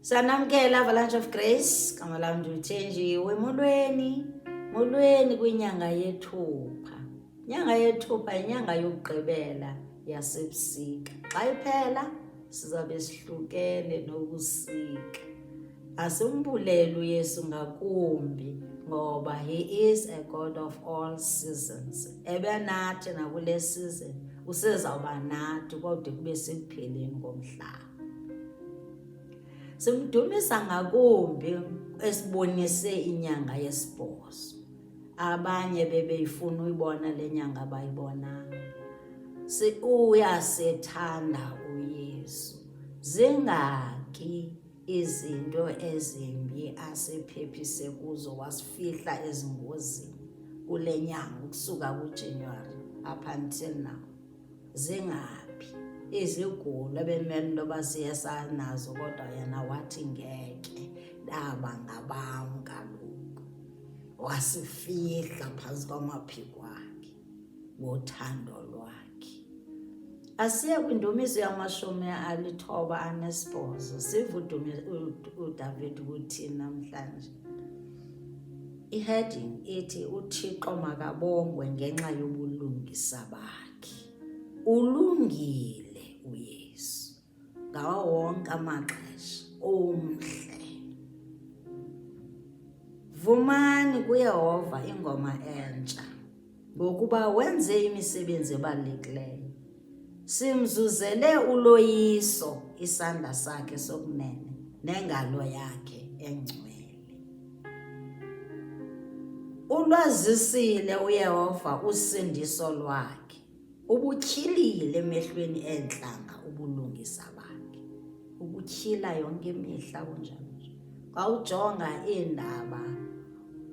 Sanamkela Avalanche of Grace, kama lami ndithenjiwe molweni kwinyanga yethupha. Inyanga yethupha inyanga yokugqibela yasebusika. Xa iphela sizabe sihlukene nobusika. Asimbulele uYesu ngakumbi ngoba he is a God of all seasons. Ebenathi nakule season usezawuba nathi kodwa kube sekupheleni komhlaba. Simdumisa ngakumbi esibonise inyanga yesibhozo. Abanye bebeyifuna uyibona le nyanga bayibonanga. Uyasethanda uYesu. Zingaki izinto ezimbi asephephise kuzo wasifihla ezingozini kule nyanga ukusuka kuJanuary up until now? Zingaphi izigulo ebemele ntoba siyesanazo kodwa yena wathi ngeke ndaba ngabam kaloku wasifihla phansi kwamaphiko akhe ngothando lwakhe. Asiye kwindumiso yama-98 sive uDavid uthini namhlanje. I-heading ithi uThixo makabongwe ngenxa yobulungisa bakhe. Ulungile uYesu ngawo wonke amaxesha, umhle. Vumani kuYehova ingoma entsha ngokuba wenze imisebenzi ebalulekileyo. Simzuzele uloyiso isandla sakhe sokunene nengalo yakhe engcwele. Ulwazisile uYehova usindiso lwakhe. Ubutyhilile emehlweni entlanga ubulungisa bakhe. Ubutyhila yonke imihla kunjalo nje. Xa ujonga iindaba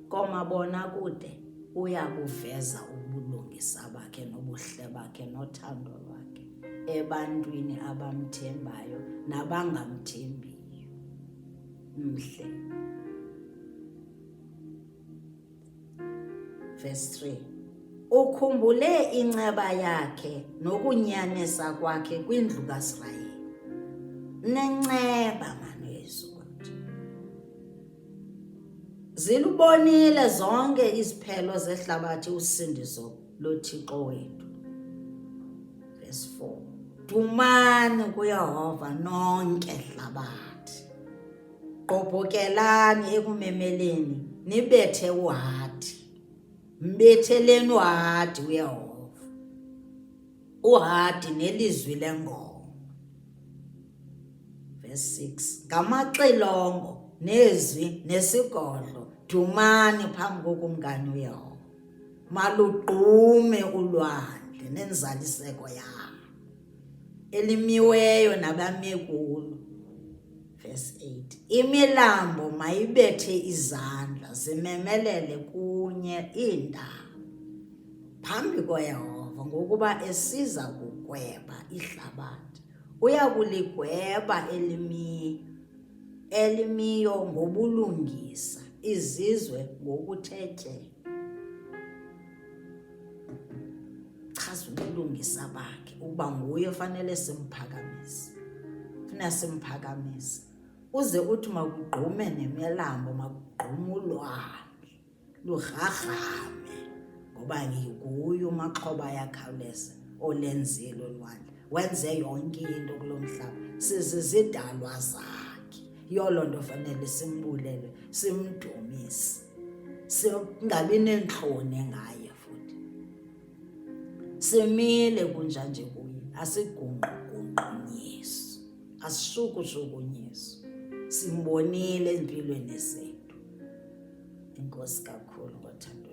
komabonakude uyabuveza ubulungisa bakhe nobuhle bakhe nothando lwakhe ebantwini abamthembayo nabangamthembiyo. Mhle. Verse 3. Ukhumbule inceba yakhe nokunyanisa kwakhe kwindlu kaIsrayeli. Nenceba mani Yesu kwathi. Zilubonile zonke iziphelo zehlabathi usindiso loThixo wethu. Verse 4. Dumani kuYehova nonke hlabathi. Qophokelani ekumemeleni nibethe uhadi. Mbetheleni uhadi uYehova. Uhadi nelizwi lengoma. Verse 6. Ngamaxilongo nezwi nesigodlo dumani phambi kokumkani uYehova. Malugqume ulwandle nenzaliseko yalo elimiweyo nabame kulo. Verse 8. Imilambo mayibethe izandla zimemelele kunye iindaba phambi koYehova ngokuba esiza kugweba ihlabathi. Uyakuligweba elimiyo ngobulungisa, izizwe ngokuthethe. Chaza ubulungisa bakhe ukuba nguye fanele simphakamise. Funa simphakamise. Uze uthi makugqume nemilambo, makugqume ulwandle lugragame ngoba nguye umaxhoba yakhawuleza olenzile ulwandle. Wenze yonke into kulomhlaba. Sizizidalwa zakhe. Yolo nto fanele simbulele, simdumise. Singabi nenhloni ngaye futhi. Simile kunjanje kuye. Asigungqugungqu Yesu. Asishukushuku Yesu. Simbonile empilweni zethu. Inkosi kakhulu ngothando.